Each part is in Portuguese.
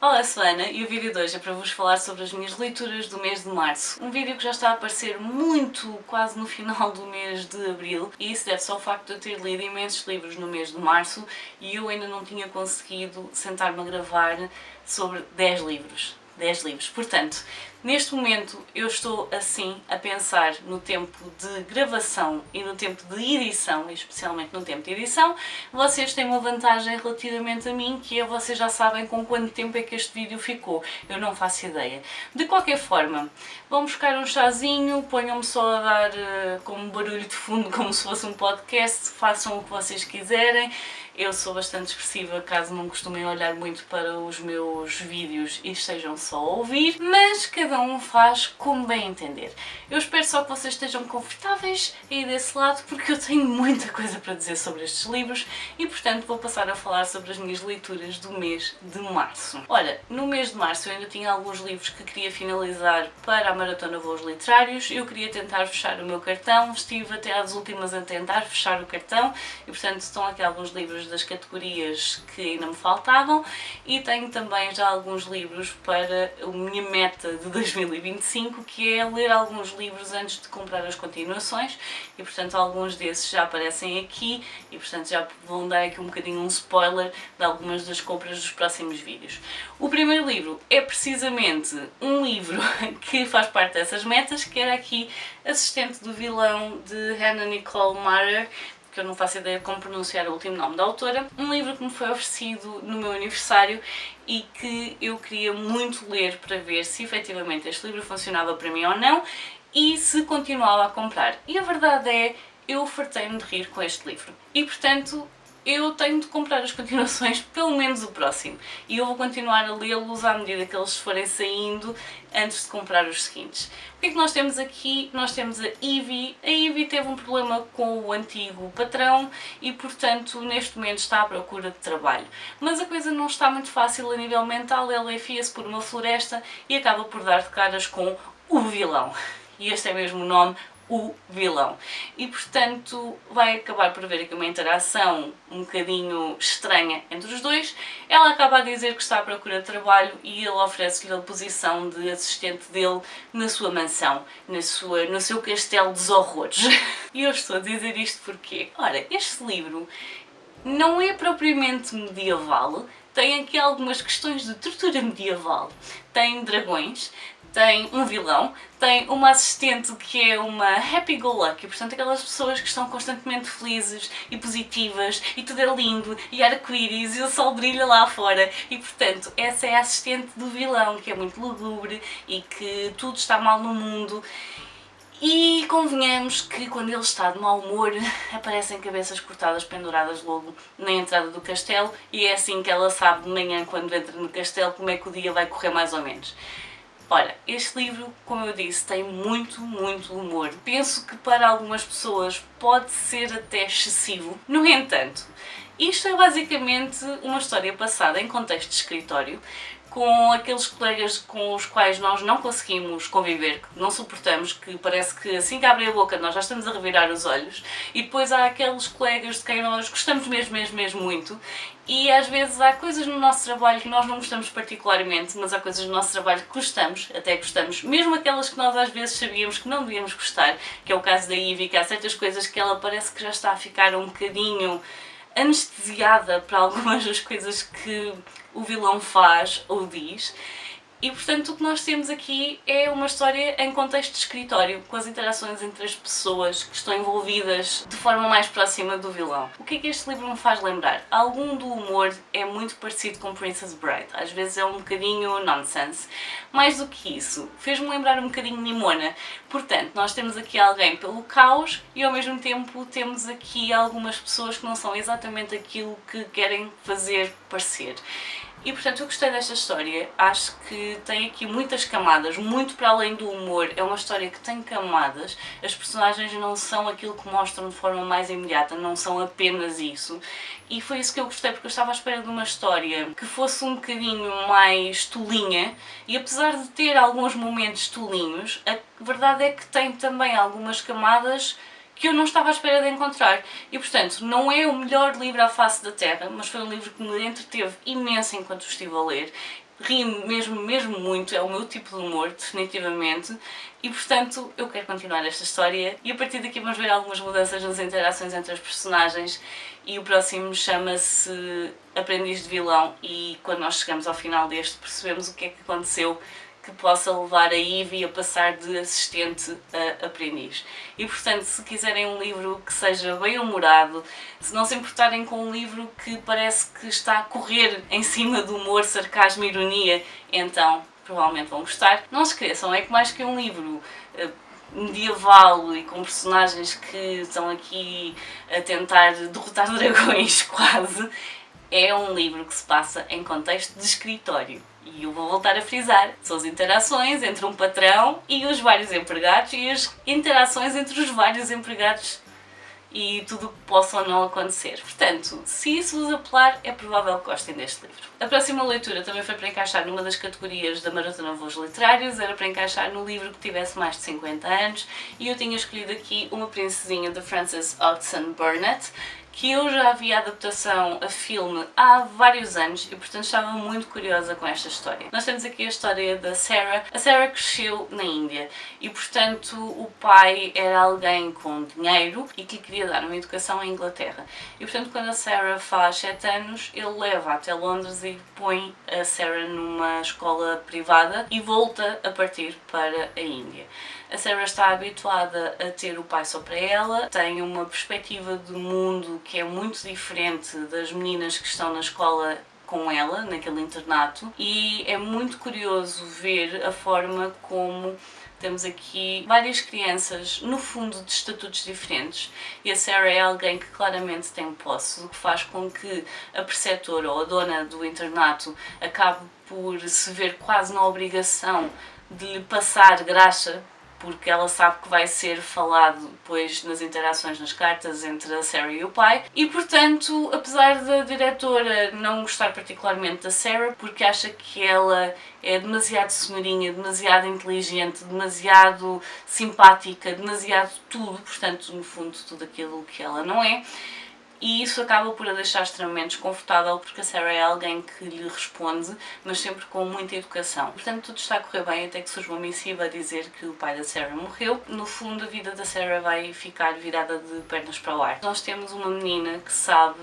Olá, sou a Ana e o vídeo de hoje é para vos falar sobre as minhas leituras do mês de março. Um vídeo que já está a aparecer quase no final do mês de abril, e isso deve-se ao facto de eu ter lido imensos livros no mês de março e eu ainda não tinha conseguido sentar-me a gravar sobre 10 livros. 10 livros. Portanto, neste momento eu estou assim a pensar no tempo de gravação e no tempo de edição, especialmente no tempo de edição. Vocês têm uma vantagem relativamente a mim, que é vocês já sabem com quanto tempo é que este vídeo ficou. Eu não faço ideia. De qualquer forma, vão buscar um chazinho, ponham-me só a dar como barulho de fundo, como se fosse um podcast, façam o que vocês quiserem. Eu sou bastante expressiva, caso não costumem olhar muito para os meus vídeos e estejam só a ouvir, mas cada um faz como bem entender. Eu espero só que vocês estejam confortáveis aí desse lado, porque eu tenho muita coisa para dizer sobre estes livros e, portanto, vou passar a falar sobre as minhas leituras do mês de março. Ora, no mês de março eu ainda tinha alguns livros que queria finalizar para a Maratona Voos Literários. Eu queria tentar fechar o meu cartão, estive até às últimas a tentar fechar o cartão e, portanto, estão aqui alguns livros das categorias que ainda me faltavam e tenho também já alguns livros para a minha meta de 2025, que é ler alguns livros antes de comprar as continuações e, portanto, alguns desses já aparecem aqui e, portanto, já vão dar aqui um bocadinho um spoiler de algumas das compras dos próximos vídeos. O primeiro livro é precisamente um livro que faz parte dessas metas, que era aqui Assistente do Vilão, de Hannah Nicole Maher, que eu não faço ideia de como pronunciar o último nome da autora. Um livro que me foi oferecido no meu aniversário e que eu queria muito ler para ver se efetivamente este livro funcionava para mim ou não e se continuava a comprar. E a verdade é, eu fartei-me de rir com este livro. E, portanto, eu tenho de comprar as continuações, pelo menos o próximo, e eu vou continuar a lê-los à medida que eles forem saindo, antes de comprar os seguintes. O que é que nós temos aqui? Nós temos a Ivy. A Ivy teve um problema com o antigo patrão e, portanto, neste momento está à procura de trabalho. Mas a coisa não está muito fácil a nível mental, ela enfia-se por uma floresta e acaba por dar de caras com o vilão. E este é mesmo o nome, o vilão. E, portanto, vai acabar por haver aqui uma interação um bocadinho estranha entre os dois. Ela acaba a dizer que está à procura de trabalho e ele oferece-lhe a posição de assistente dele na sua mansão, no seu castelo dos horrores. E eu estou a dizer isto porque, ora, este livro não é propriamente medieval, tem aqui algumas questões de tortura medieval, tem dragões, tem um vilão, tem uma assistente que é uma happy-go-lucky, portanto aquelas pessoas que estão constantemente felizes e positivas e tudo é lindo e arco-íris e o sol brilha lá fora e, portanto, essa é a assistente do vilão, que é muito lúgubre e que tudo está mal no mundo. E convenhamos que quando ele está de mau humor aparecem cabeças cortadas penduradas logo na entrada do castelo e é assim que ela sabe de manhã, quando entra no castelo, como é que o dia vai correr mais ou menos. Ora, este livro, como eu disse, tem muito humor. Penso que para algumas pessoas pode ser até excessivo. No entanto, isto é basicamente uma história passada em contexto de escritório, com aqueles colegas com os quais nós não conseguimos conviver, que não suportamos, que parece que assim que abrem a boca nós já estamos a revirar os olhos, e depois há aqueles colegas de quem nós gostamos mesmo muito, e às vezes há coisas no nosso trabalho que nós não gostamos particularmente, mas há coisas no nosso trabalho que gostamos, até gostamos, mesmo aquelas que nós às vezes sabíamos que não devíamos gostar, que é o caso da Ivy, que há certas coisas que ela parece que já está a ficar um bocadinho anestesiada para algumas das coisas que o vilão faz ou diz. E, portanto, o que nós temos aqui é uma história em contexto de escritório, com as interações entre as pessoas que estão envolvidas de forma mais próxima do vilão. O que é que este livro me faz lembrar? Algum do humor é muito parecido com Princess Bride, às vezes é um bocadinho nonsense. Mais do que isso, fez-me lembrar um bocadinho Nimona. Portanto, nós temos aqui alguém pelo caos e ao mesmo tempo temos aqui algumas pessoas que não são exatamente aquilo que querem fazer parecer. E, portanto, eu gostei desta história, acho que tem aqui muitas camadas, muito para além do humor, é uma história que tem camadas, as personagens não são aquilo que mostram de forma mais imediata, não são apenas isso, e foi isso que eu gostei, porque eu estava à espera de uma história que fosse um bocadinho mais tolinha, e apesar de ter alguns momentos tolinhos, a verdade é que tem também algumas camadas que eu não estava à espera de encontrar. E, portanto, não é o melhor livro à face da Terra, mas foi um livro que me entreteve imenso enquanto estive a ler. ri-me mesmo muito, é o meu tipo de humor, definitivamente, e portanto eu quero continuar esta história e a partir daqui vamos ver algumas mudanças nas interações entre os personagens e o próximo chama-se Aprendiz de Vilão e quando nós chegamos ao final deste percebemos o que é que aconteceu que possa levar a Ivy a passar de assistente a aprendiz. E portanto, se quiserem um livro que seja bem humorado, se não se importarem com um livro que parece que está a correr em cima do humor, sarcasmo e ironia, então provavelmente vão gostar. Não se esqueçam, é que mais que um livro medieval e com personagens que estão aqui a tentar derrotar dragões quase, é um livro que se passa em contexto de escritório. E eu vou voltar a frisar, são as interações entre um patrão e os vários empregados e as interações entre os vários empregados e tudo o que possa ou não acontecer. Portanto, se isso vos apelar, é provável que gostem deste livro. A próxima leitura também foi para encaixar numa das categorias da Maratona Voos Literários, era para encaixar no livro que tivesse mais de 50 anos e eu tinha escolhido aqui Uma Princesinha de Frances Hodgson Burnett, que eu já vi a adaptação a filme há vários anos e portanto estava muito curiosa com esta história. Nós temos aqui a história da Sarah. A Sarah cresceu na Índia e portanto o pai era alguém com dinheiro e que lhe queria dar uma educação em Inglaterra. E portanto quando a Sarah faz 7 anos ele leva até Londres e põe a Sarah numa escola privada e volta a partir para a Índia. A Sarah está habituada a ter o pai só para ela, tem uma perspectiva do mundo que é muito diferente das meninas que estão na escola com ela, naquele internato, e é muito curioso ver a forma como temos aqui várias crianças, no fundo, de estatutos diferentes, e a Sarah é alguém que claramente tem posse, o que faz com que a preceptora ou a dona do internato acabe por se ver quase na obrigação de lhe passar graxa, porque ela sabe que vai ser falado depois nas interações nas cartas entre a Sarah e o pai, e portanto, apesar da diretora não gostar particularmente da Sarah, porque acha que ela é demasiado senhorinha, demasiado inteligente, demasiado simpática, demasiado tudo, portanto, no fundo, tudo aquilo que ela não é, e isso acaba por a deixar extremamente desconfortável porque a Sarah é alguém que lhe responde, mas sempre com muita educação. Portanto, tudo está a correr bem até que surge uma missiva a dizer que o pai da Sarah morreu. No fundo, a vida da Sarah vai ficar virada de pernas para o ar. Nós temos uma menina que sabe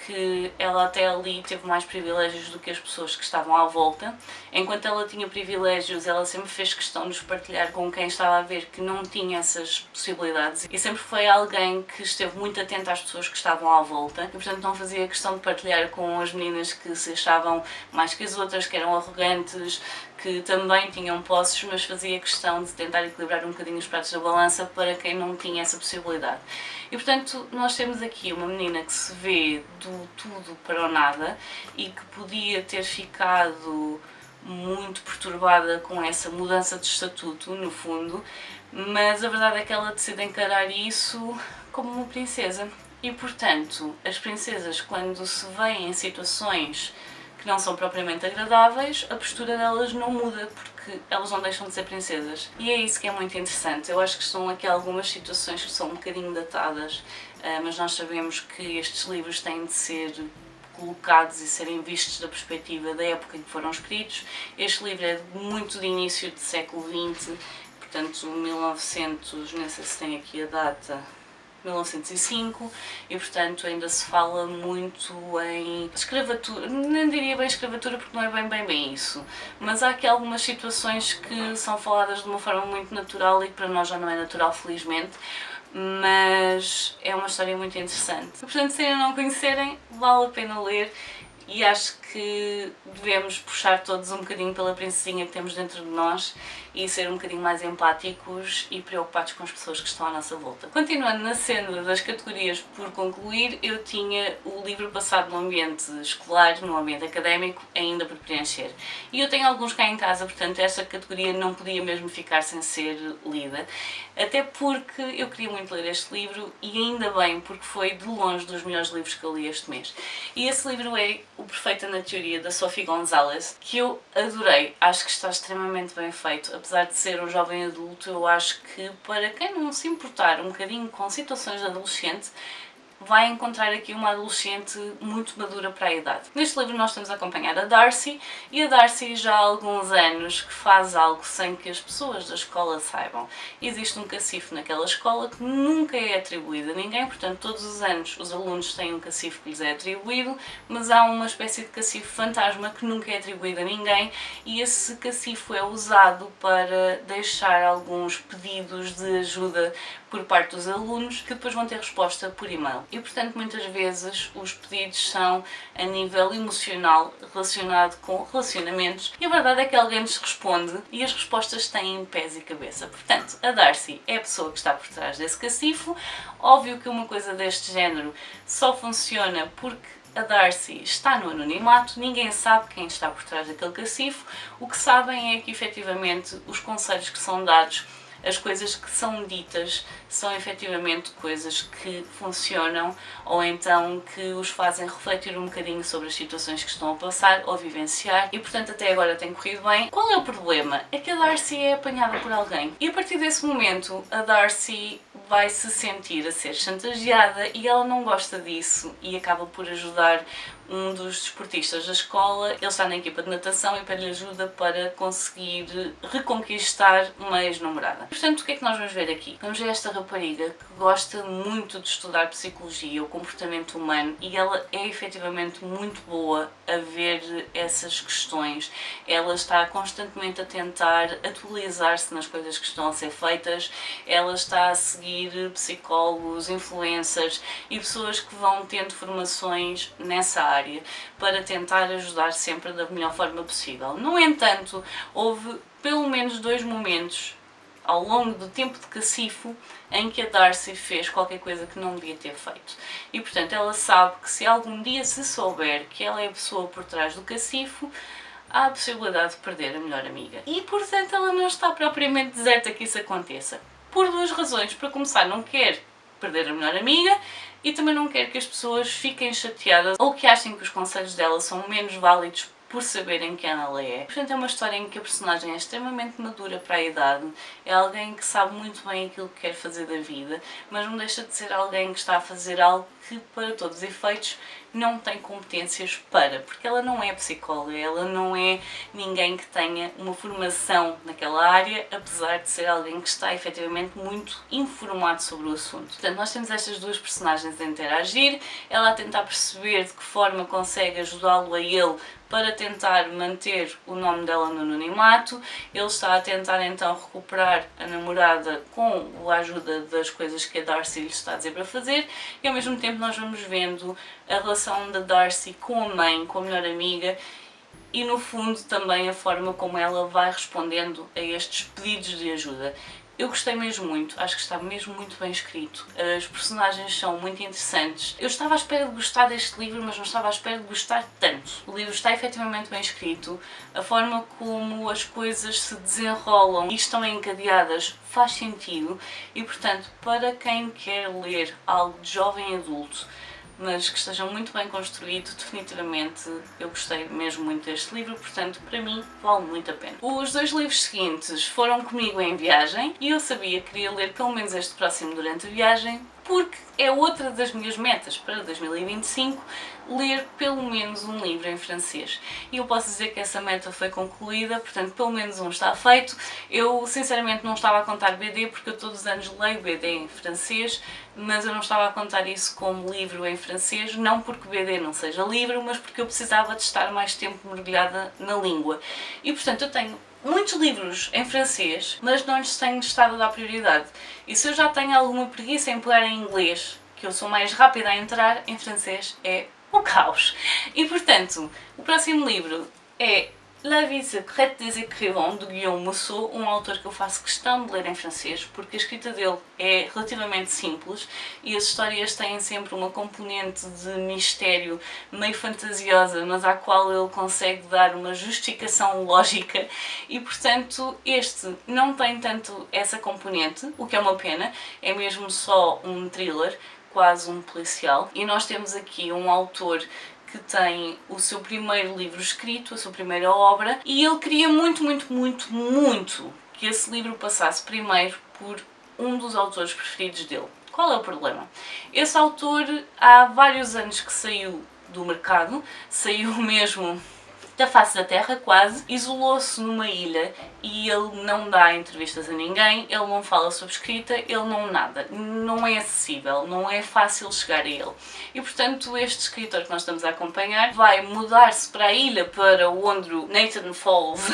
que ela até ali teve mais privilégios do que as pessoas que estavam à volta. Enquanto ela tinha privilégios, ela sempre fez questão de os partilhar com quem estava a ver que não tinha essas possibilidades e sempre foi alguém que esteve muito atenta às pessoas que estavam à volta e portanto não fazia questão de partilhar com as meninas que se achavam mais que as outras, que eram arrogantes, que também tinham posses, mas fazia questão de tentar equilibrar um bocadinho os pratos da balança para quem não tinha essa possibilidade. E portanto nós temos aqui uma menina que se vê do tudo para o nada e que podia ter ficado muito perturbada com essa mudança de estatuto, no fundo, mas a verdade é que ela decide encarar isso como uma princesa. E portanto, as princesas, quando se veem em situações que não são propriamente agradáveis, a postura delas não muda porque elas não deixam de ser princesas. E é isso que é muito interessante. Eu acho que estão aqui algumas situações que são um bocadinho datadas, mas nós sabemos que estes livros têm de ser colocados e serem vistos da perspectiva da época em que foram escritos. Este livro é muito de início do século XX, portanto 1900, não sei se tem aqui a data, 1905, e portanto ainda se fala muito em escravatura, não diria bem escravatura porque não é bem isso, mas há aqui algumas situações que são faladas de uma forma muito natural e que para nós já não é natural, felizmente, mas é uma história muito interessante. Portanto, se ainda não conhecerem, vale a pena ler e acho que devemos puxar todos um bocadinho pela princesinha que temos dentro de nós e ser um bocadinho mais empáticos e preocupados com as pessoas que estão à nossa volta. Continuando na cena das categorias por concluir, eu tinha o livro passado no ambiente escolar, no ambiente académico, ainda por preencher. E eu tenho alguns cá em casa, portanto esta categoria não podia mesmo ficar sem ser lida, até porque eu queria muito ler este livro e ainda bem, porque foi de longe dos melhores livros que eu li este mês. E esse livro é O Perfeito na Teoria, da Sophie Gonzalez, que eu adorei, acho que está extremamente bem feito. Apesar de ser um jovem adulto, eu acho que para quem não se importar um bocadinho com situações de adolescente, vai encontrar aqui uma adolescente muito madura para a idade. Neste livro nós estamos a acompanhar a Darcy, e a Darcy já há alguns anos que faz algo sem que as pessoas da escola saibam. Existe um cacifo naquela escola que nunca é atribuído a ninguém, portanto todos os anos os alunos têm um cacifo que lhes é atribuído, mas há uma espécie de cacifo fantasma que nunca é atribuído a ninguém, e esse cacifo é usado para deixar alguns pedidos de ajuda por parte dos alunos, que depois vão ter resposta por e-mail. E portanto muitas vezes os pedidos são a nível emocional, relacionado com relacionamentos, e a verdade é que alguém nos responde e as respostas têm pés e cabeça. Portanto, a Darcy é a pessoa que está por trás desse cacifo. Óbvio que uma coisa deste género só funciona porque a Darcy está no anonimato, ninguém sabe quem está por trás daquele cacifo. O que sabem é que efetivamente os conselhos que são dados, as coisas que são ditas, são efetivamente coisas que funcionam, ou então que os fazem refletir um bocadinho sobre as situações que estão a passar ou vivenciar, e portanto até agora tem corrido bem. Qual é o problema? É que a Darcy é apanhada por alguém, e a partir desse momento a Darcy vai se sentir a ser chantageada, e ela não gosta disso e acaba por ajudar um dos desportistas da escola. Ele está na equipa de natação e pede-lhe ajuda para conseguir reconquistar uma ex-namorada. Portanto, o que é que nós vamos ver aqui? Vamos ver esta rapariga que gosta muito de estudar psicologia, o comportamento humano, e ela é efetivamente muito boa a ver essas questões. Ela está constantemente a tentar atualizar-se nas coisas que estão a ser feitas, ela está a seguir psicólogos, influencers e pessoas que vão tendo formações nessa área para tentar ajudar sempre da melhor forma possível. No entanto, houve pelo menos 2 momentos ao longo do tempo de cacifo em que a Darcy fez qualquer coisa que não devia ter feito. E portanto ela sabe que se algum dia se souber que ela é a pessoa por trás do cacifo, há a possibilidade de perder a melhor amiga. E portanto ela não está propriamente deserta que isso aconteça. Por 2 razões. Para começar, não quer perder a melhor amiga, e também não quer que as pessoas fiquem chateadas ou que achem que os conselhos dela são menos válidos por saberem quem ela é. Portanto, é uma história em que a personagem é extremamente madura para a idade, é alguém que sabe muito bem aquilo que quer fazer da vida, mas não deixa de ser alguém que está a fazer algo que, para todos os efeitos, não tem competências para, porque ela não é psicóloga, ela não é ninguém que tenha uma formação naquela área, apesar de ser alguém que está efetivamente muito informado sobre o assunto. Portanto, nós temos estas 2 personagens a interagir, ela a tentar perceber de que forma consegue ajudá-lo a ele para tentar manter o nome dela no anonimato. Ele está a tentar então recuperar a namorada com a ajuda das coisas que a Darcy lhe está a dizer para fazer, e ao mesmo tempo nós vamos vendo a relação da Darcy com a mãe, com a melhor amiga, e no fundo também a forma como ela vai respondendo a estes pedidos de ajuda. Eu gostei mesmo muito, acho que está mesmo muito bem escrito, as personagens são muito interessantes. Eu estava à espera de gostar deste livro, mas não estava à espera de gostar tanto. O livro está efetivamente bem escrito, a forma como as coisas se desenrolam e estão encadeadas faz sentido, e portanto, para quem quer ler algo de jovem adulto, mas que esteja muito bem construído, definitivamente eu gostei mesmo muito deste livro, portanto para mim vale muito a pena. Os 2 livros seguintes foram comigo em viagem e eu sabia que queria ler pelo menos este próximo durante a viagem, porque é outra das minhas metas para 2025, ler pelo menos um livro em francês. E eu posso dizer que essa meta foi concluída, portanto pelo menos um está feito. Eu sinceramente não estava a contar BD, porque eu todos os anos leio BD em francês, mas eu não estava a contar isso como livro em francês, não porque BD não seja livro, mas porque eu precisava de estar mais tempo mergulhada na língua. E portanto eu tenho muitos livros em francês, mas não lhes tenho estado a dar prioridade. E se eu já tenho alguma preguiça em pegar em inglês, que eu sou mais rápida a entrar, em francês é o caos. E portanto, o próximo livro é La vie secrète des écrivains, de Guillaume Musso, um autor que eu faço questão de ler em francês, porque a escrita dele é relativamente simples e as histórias têm sempre uma componente de mistério meio fantasiosa, mas à qual ele consegue dar uma justificação lógica, e portanto este não tem tanto essa componente, o que é uma pena, é mesmo só um thriller, quase um policial, e nós temos aqui um autor que tem o seu primeiro livro escrito, a sua primeira obra, e ele queria muito que esse livro passasse primeiro por um dos autores preferidos dele. Qual é o problema? Esse autor há vários anos que saiu do mercado, saiu mesmo da face da terra quase, isolou-se numa ilha e ele não dá entrevistas a ninguém, ele não fala sobre escrita, ele não nada, não é acessível, não é fácil chegar a ele. E portanto este escritor que nós estamos a acompanhar vai mudar-se para a ilha para onde o Nathan Falls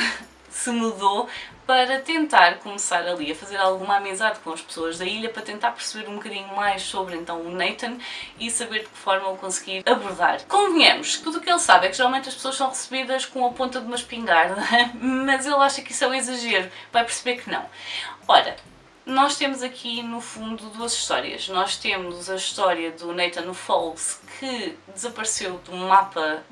se mudou, para tentar começar ali a fazer alguma amizade com as pessoas da ilha, para tentar perceber um bocadinho mais sobre então o Nathan e saber de que forma o conseguir abordar. Convenhamos, tudo o que ele sabe é que geralmente as pessoas são recebidas com a ponta de uma espingarda, mas ele acha que isso é um exagero, vai perceber que não. Ora, nós temos aqui no fundo duas histórias. Nós temos a história do Nathan Falls, que desapareceu do mapa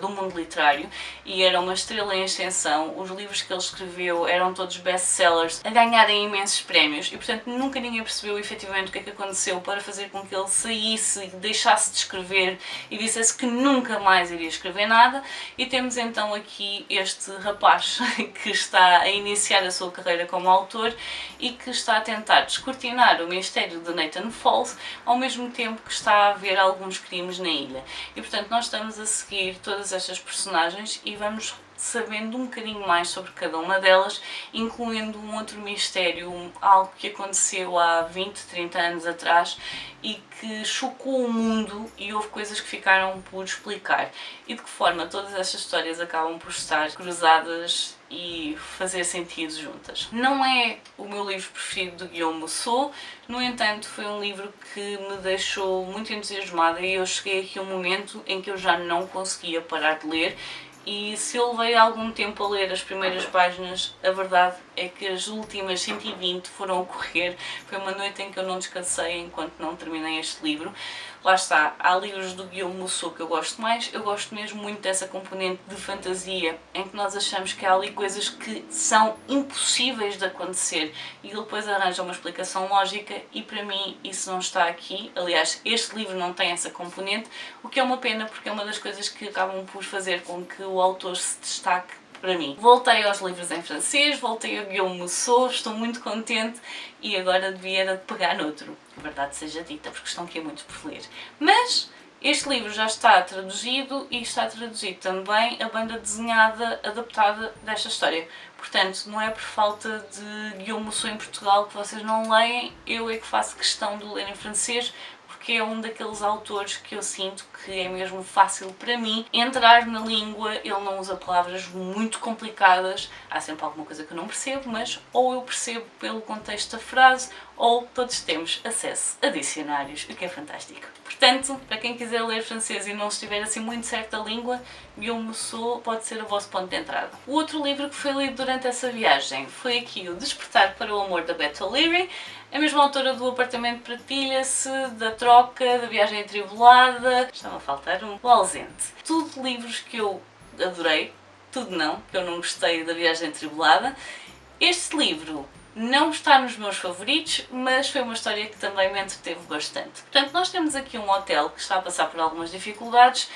do mundo literário e era uma estrela em ascensão. Os livros que ele escreveu eram todos best-sellers, a ganharem imensos prémios e portanto nunca ninguém percebeu efetivamente o que é que aconteceu para fazer com que ele saísse, deixasse de escrever e dissesse que nunca mais iria escrever nada. E temos então aqui este rapaz que está a iniciar a sua carreira como autor e que está a tentar descortinar o mistério de Nathan Falls ao mesmo tempo que está a haver alguns crimes na ilha. E portanto nós estamos a seguir todas estas personagens e vamos sabendo um bocadinho mais sobre cada uma delas, incluindo um outro mistério, algo que aconteceu há 20, 30 anos atrás e que chocou o mundo e houve coisas que ficaram por explicar. E de que forma todas estas histórias acabam por estar cruzadas e fazer sentido juntas. Não é o meu livro preferido de Guillaume Musso, no entanto foi um livro que me deixou muito entusiasmada e eu cheguei aqui a um momento em que eu já não conseguia parar de ler. E se eu levei algum tempo a ler as primeiras páginas, a verdade é que as últimas 120 foram a correr. Foi uma noite em que eu não descansei enquanto não terminei este livro. Lá está, há livros do Guillaume Musso que eu gosto mais, eu gosto mesmo muito dessa componente de fantasia, em que nós achamos que há ali coisas que são impossíveis de acontecer e ele depois arranja uma explicação lógica e para mim isso não está aqui. Aliás, este livro não tem essa componente, o que é uma pena porque é uma das coisas que acabam por fazer com que o autor se destaque para mim. Voltei aos livros em francês, voltei ao Guillaume Musso, estou muito contente e agora devia pegar noutro, a verdade seja dita, porque estão aqui muito por ler. Mas este livro já está traduzido e está traduzido também a banda desenhada adaptada desta história. Portanto, não é por falta de Guillaume Musso em Portugal que vocês não leem, eu é que faço questão de ler em francês, porque é um daqueles autores que eu sinto que é mesmo fácil para mim entrar na língua, ele não usa palavras muito complicadas, há sempre alguma coisa que eu não percebo, mas ou eu percebo pelo contexto da frase, ou todos temos acesso a dicionários, o que é fantástico. Portanto, para quem quiser ler francês e não estiver assim muito certo a língua, Guillaume Musso pode ser o vosso ponto de entrada. O outro livro que foi lido durante essa viagem foi aqui o Despertar para o Amor da Beth O'Leary, a mesma autora do Apartamento Partilha-se, da Troca, da Viagem Atribulada, está-me a faltar um, o Ausente. Tudo livros que eu adorei, tudo não, que eu não gostei da Viagem Atribulada. Este livro não está nos meus favoritos, mas foi uma história que também me entreteve bastante. Portanto, nós temos aqui um hotel que está a passar por algumas dificuldades.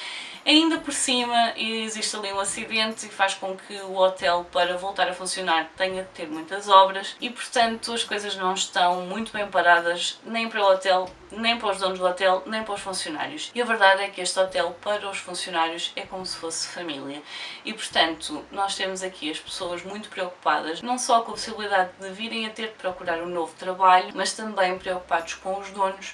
Ainda por cima existe ali um acidente e faz com que o hotel, para voltar a funcionar, tenha de ter muitas obras e, portanto, as coisas não estão muito bem paradas nem para o hotel, nem para os donos do hotel, nem para os funcionários. E a verdade é que este hotel, para os funcionários, é como se fosse família. E, portanto, nós temos aqui as pessoas muito preocupadas, não só com a possibilidade de virem a ter de procurar um novo trabalho, mas também preocupados com os donos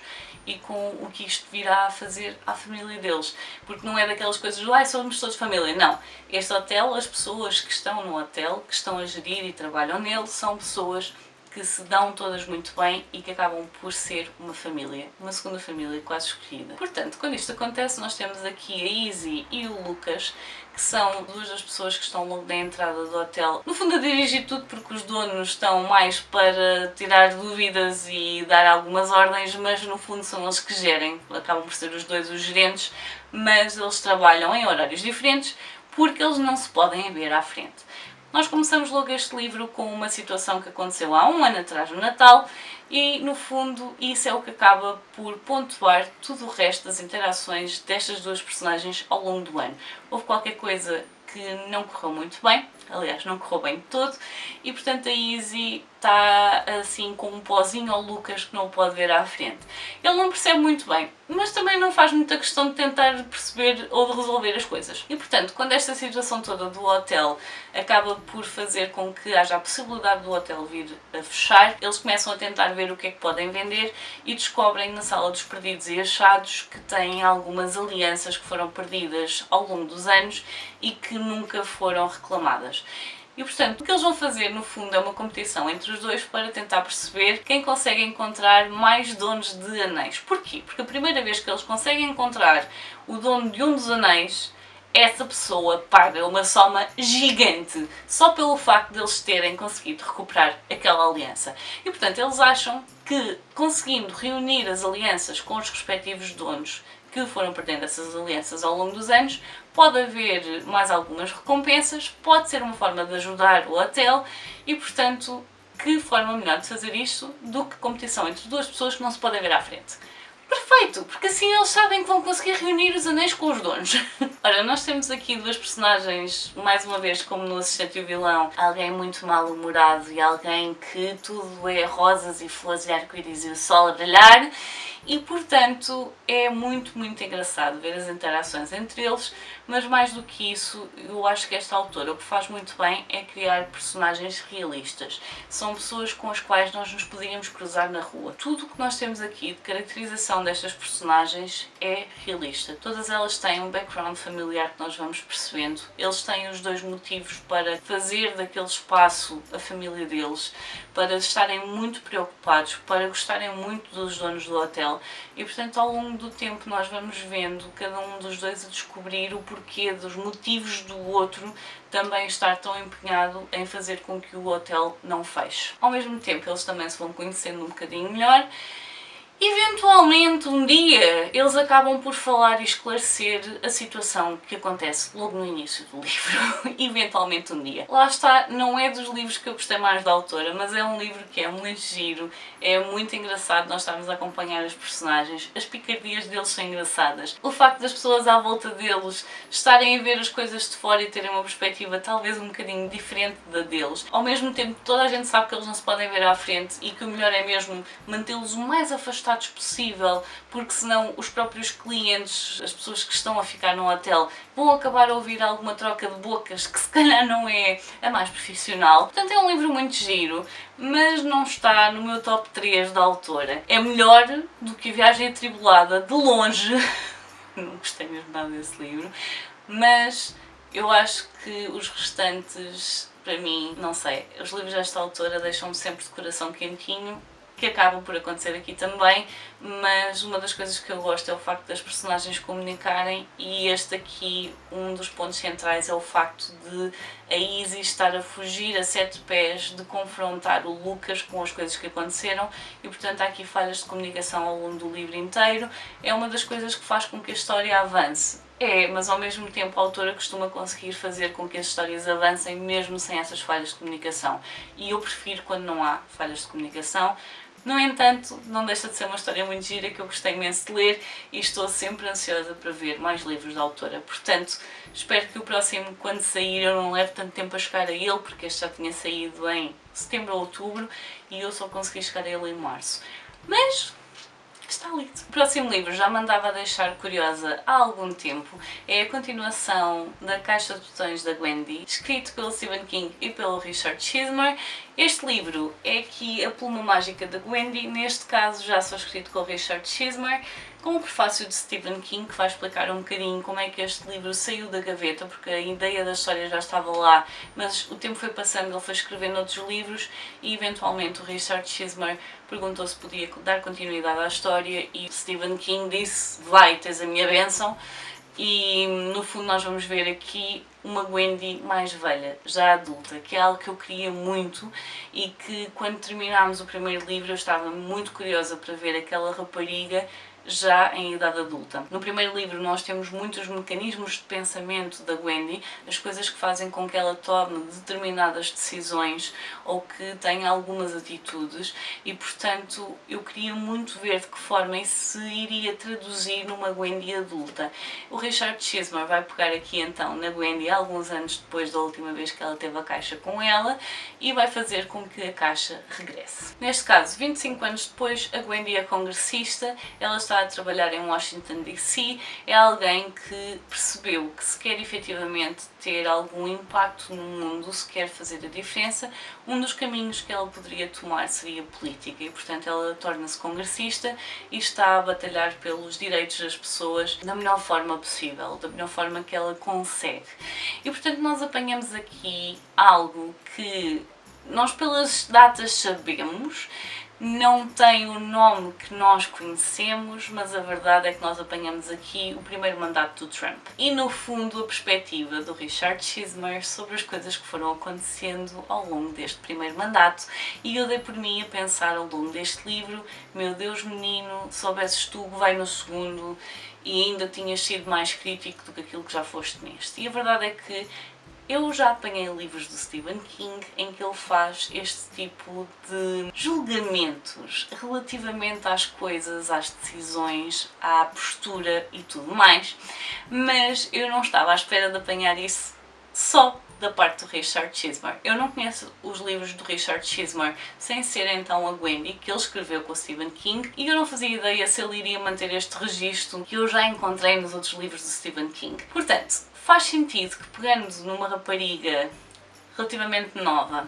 e com o que isto virá a fazer à família deles. Porque não é daquelas coisas de somos todos família. Não. Este hotel, as pessoas que estão no hotel, que estão a gerir e trabalham nele, são pessoas que se dão todas muito bem e que acabam por ser uma família, uma segunda família quase escolhida. Portanto, quando isto acontece, nós temos aqui a Izzy e o Lucas, que são duas das pessoas que estão logo na entrada do hotel, no fundo a dirigir tudo porque os donos estão mais para tirar dúvidas e dar algumas ordens, mas no fundo são eles que gerem, acabam por ser os dois os gerentes, mas eles trabalham em horários diferentes porque eles não se podem ver à frente. Nós começamos logo este livro com uma situação que aconteceu há um ano atrás, no Natal, e no fundo isso é o que acaba por pontuar tudo o resto das interações destas duas personagens ao longo do ano. Houve qualquer coisa que não correu muito bem, aliás, não correu bem de todo, e portanto a Izzy está assim com um pozinho ao Lucas que não o pode ver à frente. Ele não percebe muito bem, mas também não faz muita questão de tentar perceber ou de resolver as coisas. E portanto, quando esta situação toda do hotel acaba por fazer com que haja a possibilidade do hotel vir a fechar, eles começam a tentar ver o que é que podem vender e descobrem na sala dos perdidos e achados que têm algumas alianças que foram perdidas ao longo dos anos e que nunca foram reclamadas. E portanto, o que eles vão fazer no fundo é uma competição entre os dois para tentar perceber quem consegue encontrar mais donos de anéis. Porquê? Porque a primeira vez que eles conseguem encontrar o dono de um dos anéis, essa pessoa paga uma soma gigante só pelo facto de eles terem conseguido recuperar aquela aliança. E portanto eles acham que conseguindo reunir as alianças com os respectivos donos que foram perdendo essas alianças ao longo dos anos, pode haver mais algumas recompensas, pode ser uma forma de ajudar o hotel e portanto que forma melhor de fazer isto do que competição entre duas pessoas que não se podem ver à frente. Perfeito, porque assim eles sabem que vão conseguir reunir os anéis com os donos. Ora, nós temos aqui duas personagens, mais uma vez como no Assistente e o Vilão, alguém muito mal-humorado e alguém que tudo é rosas e flores e arco-íris e o sol a brilhar. E portanto é muito engraçado ver as interações entre eles, mas mais do que isso, eu acho que esta autora o que faz muito bem é criar personagens realistas. São pessoas com as quais nós nos poderíamos cruzar na rua. Tudo o que nós temos aqui de caracterização destas personagens é realista. Todas elas têm um background familiar que nós vamos percebendo. Eles têm os dois motivos para fazer daquele espaço a família deles, para estarem muito preocupados, para gostarem muito dos donos do hotel e portanto ao longo do tempo nós vamos vendo cada um dos dois a descobrir o porquê dos motivos do outro também estar tão empenhado em fazer com que o hotel não feche. Ao mesmo tempo eles também se vão conhecendo um bocadinho melhor. Eventualmente, um dia, eles acabam por falar e esclarecer a situação que acontece logo no início do livro. Eventualmente um dia. Lá está, não é dos livros que eu gostei mais da autora, mas é um livro que é muito giro, é muito engraçado nós estarmos a acompanhar os personagens, as picardias deles são engraçadas. O facto das pessoas à volta deles estarem a ver as coisas de fora e terem uma perspectiva talvez um bocadinho diferente da deles. Ao mesmo tempo, toda a gente sabe que eles não se podem ver à frente e que o melhor é mesmo mantê-los o mais afastados possível, porque senão os próprios clientes, as pessoas que estão a ficar no hotel, vão acabar a ouvir alguma troca de bocas que se calhar não é a mais profissional. Portanto é um livro muito giro, mas não está no meu top 3 da autora. É melhor do que A Viagem Atribulada, de longe. Não gostei mesmo nada desse livro, mas eu acho que os restantes, para mim, não sei, os livros desta autora deixam-me sempre de coração quentinho, que acabam por acontecer aqui também, mas uma das coisas que eu gosto é o facto das personagens comunicarem e este aqui, um dos pontos centrais é o facto de a Izzy estar a fugir a 7 pés de confrontar o Lucas com as coisas que aconteceram e portanto há aqui falhas de comunicação ao longo do livro inteiro. É uma das coisas que faz com que a história avance. É, mas ao mesmo tempo a autora costuma conseguir fazer com que as histórias avancem mesmo sem essas falhas de comunicação e eu prefiro quando não há falhas de comunicação. No entanto, não deixa de ser uma história muito gira que eu gostei imenso de ler e estou sempre ansiosa para ver mais livros da autora. Portanto, espero que o próximo, quando sair, eu não leve tanto tempo a chegar a ele, porque este já tinha saído em setembro ou outubro e eu só consegui chegar a ele em março. Mas está lido. O próximo livro já me andava a deixar curiosa há algum tempo. É a continuação da Caixa de Botões da Gwendy, escrito pelo Stephen King e pelo Richard Chizmar. Este livro é aqui a pluma mágica da Gwendy, neste caso já só escrito com o Richard Chizmar, com o prefácio de Stephen King, que vai explicar um bocadinho como é que este livro saiu da gaveta, porque a ideia da história já estava lá, mas o tempo foi passando, ele foi escrevendo outros livros e eventualmente o Richard Chizmar perguntou se podia dar continuidade à história e Stephen King disse: vai, tens a minha bênção. E no fundo nós vamos ver aqui uma Gwendy mais velha, já adulta, que é algo que eu queria muito e que quando terminámos o primeiro livro eu estava muito curiosa para ver aquela rapariga já em idade adulta. No primeiro livro nós temos muitos mecanismos de pensamento da Wendy, as coisas que fazem com que ela tome determinadas decisões ou que tenha algumas atitudes e, portanto, eu queria muito ver de que forma isso se iria traduzir numa Wendy adulta. O Richard Chizmar vai pegar aqui então na Wendy alguns anos depois da última vez que ela teve a caixa com ela e vai fazer com que a caixa regresse. Neste caso, 25 anos depois, a Wendy é congressista, ela está a trabalhar em Washington DC, é alguém que percebeu que se quer efetivamente ter algum impacto no mundo, se quer fazer a diferença, um dos caminhos que ela poderia tomar seria política e, portanto, ela torna-se congressista e está a batalhar pelos direitos das pessoas da melhor forma possível, da melhor forma que ela consegue. E, portanto, nós apanhamos aqui algo que nós pelas datas sabemos, não tem o nome que nós conhecemos, mas a verdade é que nós apanhamos aqui o primeiro mandato do Trump. E no fundo a perspectiva do Richard Chizmar sobre as coisas que foram acontecendo ao longo deste primeiro mandato. E eu dei por mim a pensar ao longo deste livro, meu Deus menino, soubesses tu que vai no segundo e ainda tinhas sido mais crítico do que aquilo que já foste neste. E a verdade é que eu já apanhei livros do Stephen King em que ele faz este tipo de julgamentos relativamente às coisas, às decisões, à postura e tudo mais, mas eu não estava à espera de apanhar isso só da parte do Richard Chizmar. Eu não conheço os livros do Richard Chizmar sem ser então a Wendy, que ele escreveu com o Stephen King, e eu não fazia ideia se ele iria manter este registro que eu já encontrei nos outros livros do Stephen King. Portanto, faz sentido que, pegando numa rapariga relativamente nova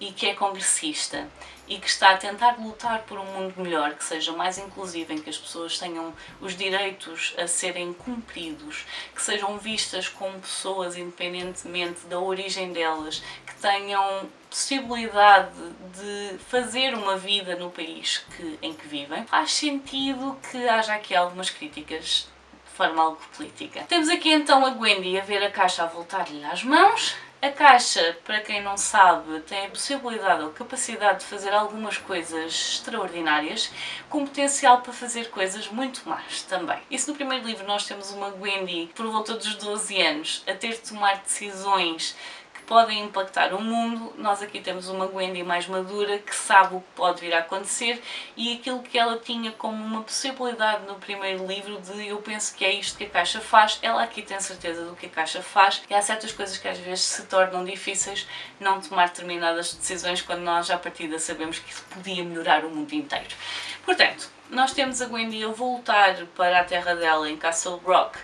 e que é congressista e que está a tentar lutar por um mundo melhor, que seja mais inclusivo, em que as pessoas tenham os direitos a serem cumpridos, que sejam vistas como pessoas independentemente da origem delas, que tenham possibilidade de fazer uma vida no país em que vivem, faz sentido que haja aqui algumas críticas de forma algo política. Temos aqui então a Wendy a ver a caixa a voltar-lhe às mãos. A caixa, para quem não sabe, tem a possibilidade ou capacidade de fazer algumas coisas extraordinárias, com potencial para fazer coisas muito más também. E se no primeiro livro nós temos uma Wendy por volta dos 12 anos a ter de tomar decisões que podem impactar o mundo, nós aqui temos uma Wendy mais madura que sabe o que pode vir a acontecer e aquilo que ela tinha como uma possibilidade no primeiro livro de eu penso que é isto que a caixa faz, ela aqui tem certeza do que a caixa faz e há certas coisas que às vezes se tornam difíceis não tomar determinadas decisões quando nós já à partida sabemos que isso podia melhorar o mundo inteiro. Portanto, nós temos a Wendy a voltar para a terra dela em Castle Rock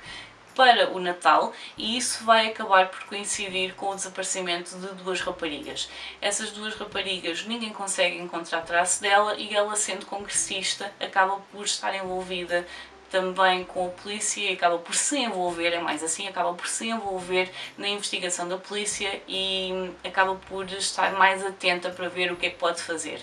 para o Natal e isso vai acabar por coincidir com o desaparecimento de duas raparigas. Essas duas raparigas ninguém consegue encontrar traço dela e ela, sendo congressista, acaba por estar envolvida também com a polícia e acaba por se envolver, é mais assim, acaba por se envolver na investigação da polícia e acaba por estar mais atenta para ver o que é que pode fazer.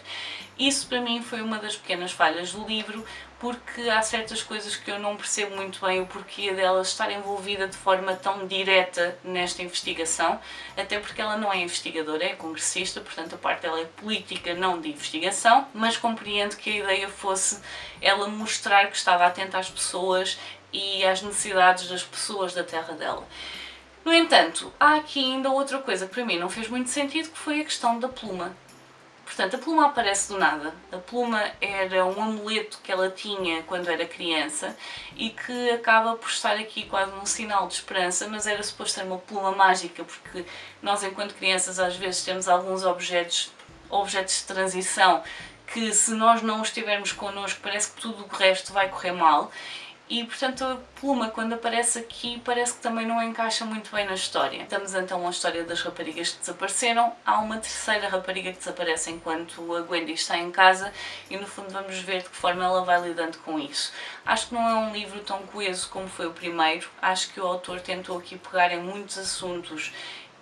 Isso para mim foi uma das pequenas falhas do livro, porque há certas coisas que eu não percebo muito bem o porquê dela estar envolvida de forma tão direta nesta investigação, até porque ela não é investigadora, é congressista, portanto a parte dela é política, não de investigação, mas compreendo que a ideia fosse ela mostrar que estava atenta às pessoas e às necessidades das pessoas da terra dela. No entanto, há aqui ainda outra coisa que para mim não fez muito sentido, que foi a questão da pluma. Portanto, a pluma aparece do nada. A pluma era um amuleto que ela tinha quando era criança e que acaba por estar aqui quase num sinal de esperança, mas era suposto ser uma pluma mágica, porque nós enquanto crianças às vezes temos alguns objetos de transição que se nós não os tivermos connosco parece que tudo o resto vai correr mal. E, portanto, a pluma, quando aparece aqui, parece que também não encaixa muito bem na história. Temos então a história das raparigas que desapareceram. Há uma terceira rapariga que desaparece enquanto a Wendy está em casa e, no fundo, vamos ver de que forma ela vai lidando com isso. Acho que não é um livro tão coeso como foi o primeiro. Acho que o autor tentou aqui pegar em muitos assuntos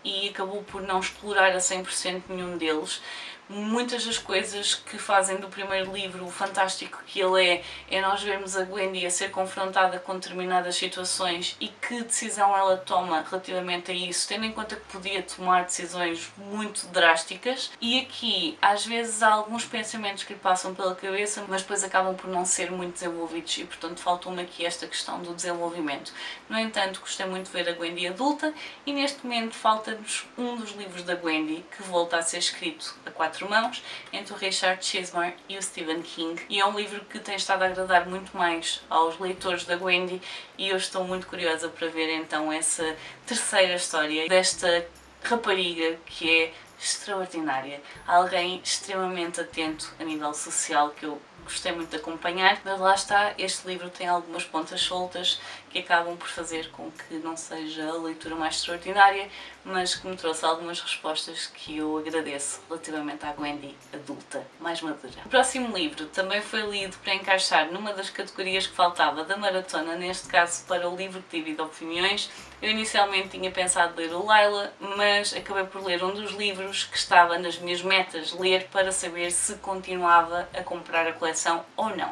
e acabou por não explorar a 100% nenhum deles. Muitas das coisas que fazem do primeiro livro o fantástico que ele é nós vermos a Gwendy a ser confrontada com determinadas situações e que decisão ela toma relativamente a isso, tendo em conta que podia tomar decisões muito drásticas. E aqui, às vezes, há alguns pensamentos que lhe passam pela cabeça, mas depois acabam por não ser muito desenvolvidos e, portanto, faltou-me aqui esta questão do desenvolvimento. No entanto, gostei muito de ver a Gwendy adulta e, neste momento, falta-nos um dos livros da Gwendy que volta a ser escrito a 4 mãos, entre o Richard Chizmar e o Stephen King, e é um livro que tem estado a agradar muito mais aos leitores da Gwendy e eu estou muito curiosa para ver então essa terceira história desta rapariga que é extraordinária, alguém extremamente atento a nível social que eu gostei muito de acompanhar, mas lá está, este livro tem algumas pontas soltas que acabam por fazer com que não seja a leitura mais extraordinária, mas que me trouxe algumas respostas que eu agradeço relativamente à Gwendy adulta, mais madura. O próximo livro também foi lido para encaixar numa das categorias que faltava da maratona, neste caso para o livro que divide opiniões. Eu inicialmente tinha pensado ler o Lila, mas acabei por ler um dos livros que estava nas minhas metas ler para saber se continuava a comprar a coleção ou não.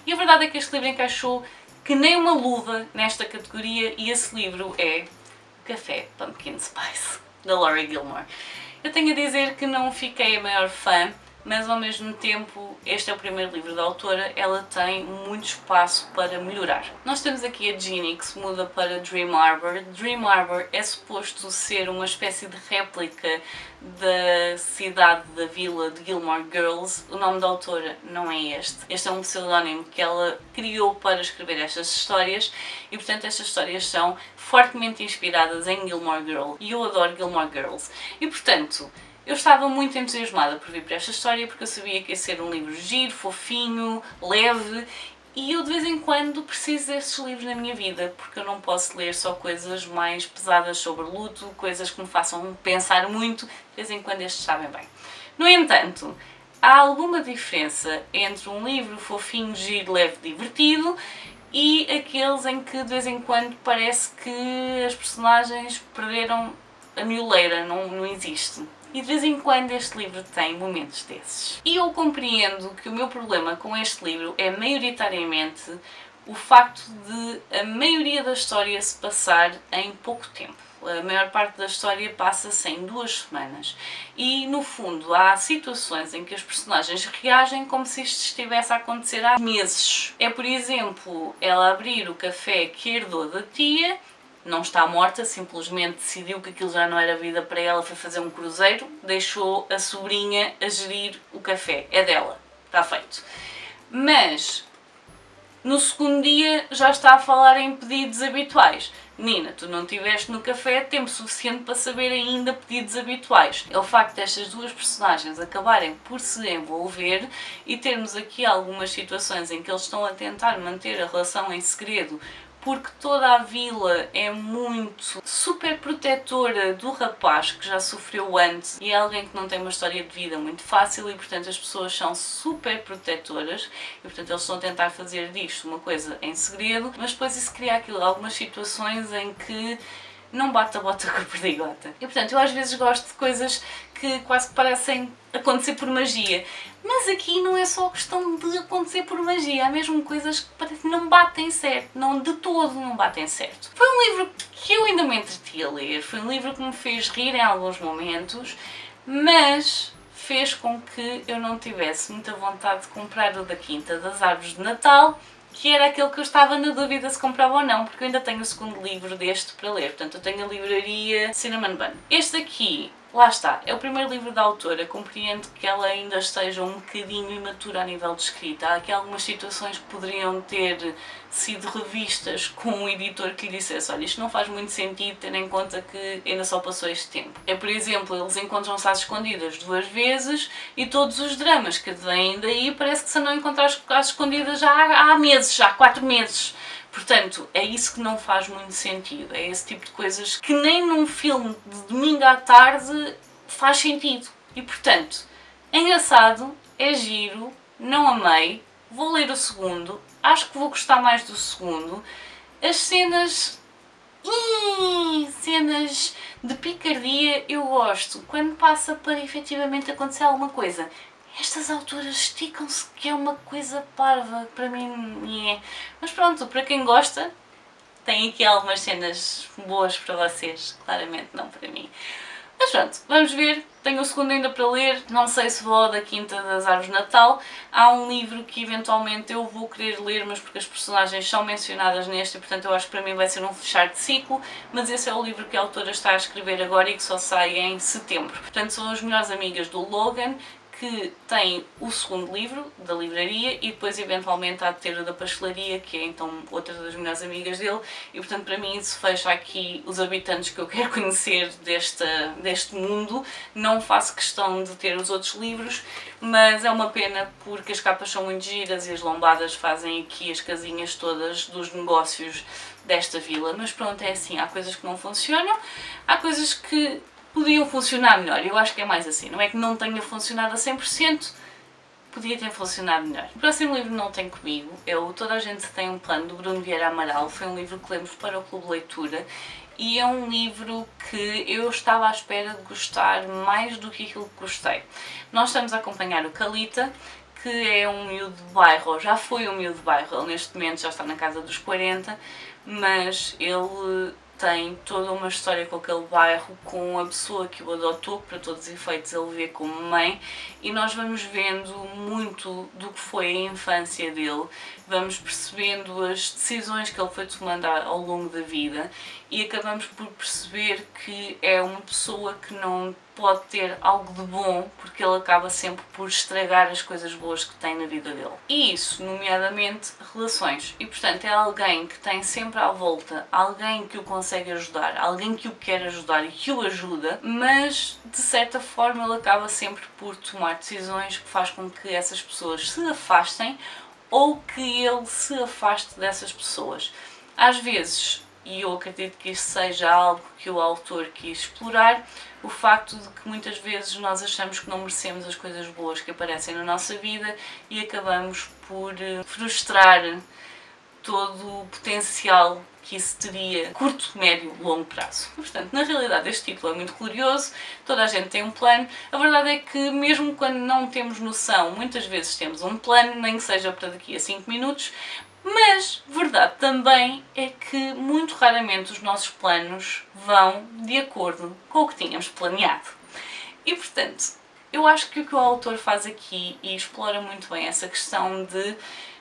E a verdade é que este livro encaixou que nem uma luva nesta categoria e esse livro é Café Pumpkin Spice, da Laurie Gilmore. Eu tenho a dizer que não fiquei a maior fã, mas ao mesmo tempo este é o primeiro livro da autora, ela tem muito espaço para melhorar. Nós temos aqui a Ginny que se muda para Dream Harbor. Dream Harbor é suposto ser uma espécie de réplica da cidade da vila de Gilmore Girls. O nome da autora não é este. Este é um pseudónimo que ela criou para escrever estas histórias e portanto estas histórias são fortemente inspiradas em Gilmore Girls e eu adoro Gilmore Girls e portanto eu estava muito entusiasmada por vir para esta história porque eu sabia que ia ser um livro giro, fofinho, leve e eu de vez em quando preciso destes livros na minha vida porque eu não posso ler só coisas mais pesadas sobre luto, coisas que me façam pensar muito, de vez em quando estes sabem bem. No entanto, há alguma diferença entre um livro fofinho, giro, leve, divertido e aqueles em que de vez em quando parece que as personagens perderam a mioleira, não existe. E de vez em quando este livro tem momentos desses. E eu compreendo que o meu problema com este livro é maioritariamente o facto de a maioria da história se passar em pouco tempo. A maior parte da história passa-se em 2 semanas. E, no fundo, há situações em que as personagens reagem como se isto estivesse a acontecer há meses. É, por exemplo, ela abrir o café que herdou da tia. Não está morta, simplesmente decidiu que aquilo já não era vida para ela, foi fazer um cruzeiro, deixou a sobrinha a gerir o café. É dela, está feito. Mas, no segundo dia, já está a falar em pedidos habituais. Nina, tu não estiveste no café tempo suficiente para saber ainda pedidos habituais. É o facto destas 2 personagens acabarem por se envolver e termos aqui algumas situações em que eles estão a tentar manter a relação em segredo porque toda a vila é muito super protetora do rapaz que já sofreu antes e é alguém que não tem uma história de vida muito fácil e portanto as pessoas são super protetoras e portanto eles estão a tentar fazer disto uma coisa em segredo, mas depois isso cria algumas situações em que não bate a bota com a perdigota. E portanto eu às vezes gosto de coisas que quase que parecem acontecer por magia. Mas aqui não é só questão de acontecer por magia, há mesmo coisas que parece que não batem certo, não de todo não batem certo. Foi um livro que eu ainda me entreti a ler, foi um livro que me fez rir em alguns momentos, mas fez com que eu não tivesse muita vontade de comprar o da Quinta das Árvores de Natal, que era aquele que eu estava na dúvida se comprava ou não, porque eu ainda tenho o segundo livro deste para ler, portanto eu tenho a livraria Cinnamon Bun. Este aqui, lá está, é o primeiro livro da autora, compreendo que ela ainda esteja um bocadinho imatura a nível de escrita, há aqui algumas situações que poderiam ter sido revistas com um editor que lhe dissesse olha, isto não faz muito sentido tendo em conta que ainda só passou este tempo. É, por exemplo, eles encontram-se às escondidas 2 vezes e todos os dramas que vêm daí parece que se não encontrar às escondidas já há meses, já há 4 meses. Portanto, é isso que não faz muito sentido, é esse tipo de coisas que nem num filme de domingo à tarde faz sentido. E portanto, é engraçado, é giro, não amei, vou ler o segundo, acho que vou gostar mais do segundo. As cenas E cenas de picardia eu gosto quando passa para efetivamente acontecer alguma coisa. Estas autoras esticam-se, que é uma coisa parva, para mim é. Mas pronto, para quem gosta, tem aqui algumas cenas boas para vocês, claramente não para mim. Mas pronto, vamos ver. Tenho o segundo ainda para ler, não sei se vou ao da Quinta das Árvores de Natal. Há um livro que eventualmente eu vou querer ler, mas porque as personagens são mencionadas neste e portanto eu acho que para mim vai ser um fechar de ciclo, mas esse é o livro que a autora está a escrever agora e que só sai em setembro. Portanto são as melhores amigas do Logan, que tem o segundo livro da livraria e depois eventualmente há de ter o da pastelaria, que é então outra das melhores amigas dele, e portanto para mim isso fecha aqui os habitantes que eu quero conhecer deste mundo. Não faço questão de ter os outros livros, mas é uma pena porque as capas são muito giras e as lombadas fazem aqui as casinhas todas dos negócios desta vila. Mas pronto, é assim, há coisas que não funcionam, há coisas que podiam funcionar melhor. Eu acho que é mais assim, não é que não tenha funcionado a 100%, podia ter funcionado melhor. O próximo livro não tem comigo, é o Toda a Gente Tem um Plano, do Bruno Vieira Amaral. Foi um livro que lemos para o Clube de Leitura e é um livro que eu estava à espera de gostar mais do que aquilo que gostei. Nós estamos a acompanhar o Calita, que é um miúdo de bairro, já foi um miúdo de bairro, ele neste momento já está na casa dos 40, mas ele tem toda uma história com aquele bairro, com a pessoa que o adotou, que para todos os efeitos ele vê como mãe, e nós vamos vendo muito do que foi a infância dele, vamos percebendo as decisões que ele foi tomando ao longo da vida e acabamos por perceber que é uma pessoa que não pode ter algo de bom porque ele acaba sempre por estragar as coisas boas que tem na vida dele. E isso, nomeadamente, relações. E portanto é alguém que tem sempre à volta alguém que o consegue ajudar, alguém que o quer ajudar e que o ajuda, mas de certa forma ele acaba sempre por tomar decisões que faz com que essas pessoas se afastem ou que ele se afaste dessas pessoas. Às vezes, e eu acredito que isso seja algo que o autor quis explorar, o facto de que muitas vezes nós achamos que não merecemos as coisas boas que aparecem na nossa vida e acabamos por frustrar todo o potencial que isso teria a curto, médio, longo prazo. Portanto, na realidade este título é muito glorioso, toda a gente tem um plano. A verdade é que mesmo quando não temos noção, muitas vezes temos um plano, nem que seja para daqui a 5 minutos, mas verdade também é que muito raramente os nossos planos vão de acordo com o que tínhamos planeado. E portanto, eu acho que o que o autor faz aqui e explora muito bem essa questão de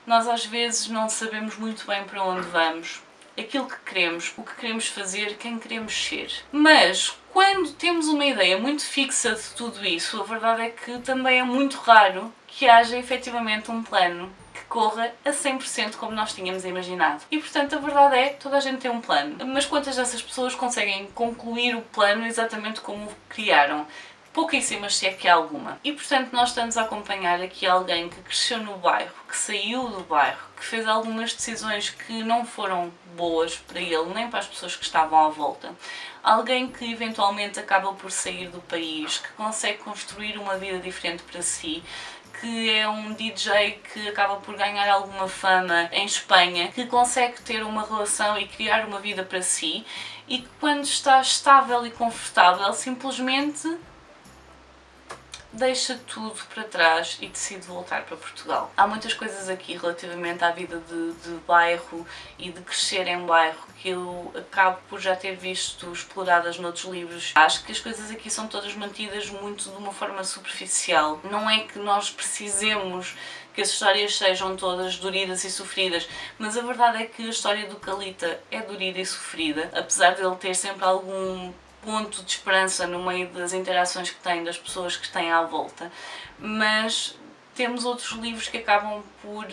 nós às vezes não sabemos muito bem para onde vamos, aquilo que queremos, o que queremos fazer, quem queremos ser. Mas quando temos uma ideia muito fixa de tudo isso, a verdade é que também é muito raro que haja efetivamente um plano que corra a 100% como nós tínhamos imaginado. E portanto a verdade é que toda a gente tem um plano, mas quantas dessas pessoas conseguem concluir o plano exatamente como o criaram? Pouquíssimas, se é que há alguma. E portanto nós estamos a acompanhar aqui alguém que cresceu no bairro, que saiu do bairro, que fez algumas decisões que não foram boas para ele nem para as pessoas que estavam à volta. Alguém que eventualmente acaba por sair do país, que consegue construir uma vida diferente para si, que é um DJ que acaba por ganhar alguma fama em Espanha, que consegue ter uma relação e criar uma vida para si e que quando está estável e confortável simplesmente deixa tudo para trás e decide voltar para Portugal. Há muitas coisas aqui relativamente à vida de bairro e de crescer em bairro que eu acabo por já ter visto exploradas noutros livros. Acho que as coisas aqui são todas mantidas muito de uma forma superficial. Não é que nós precisemos que as histórias sejam todas doridas e sofridas, mas a verdade é que a história do Calita é dorida e sofrida, apesar de ele ter sempre algum ponto de esperança no meio das interações que tem, das pessoas que têm à volta, mas temos outros livros que acabam por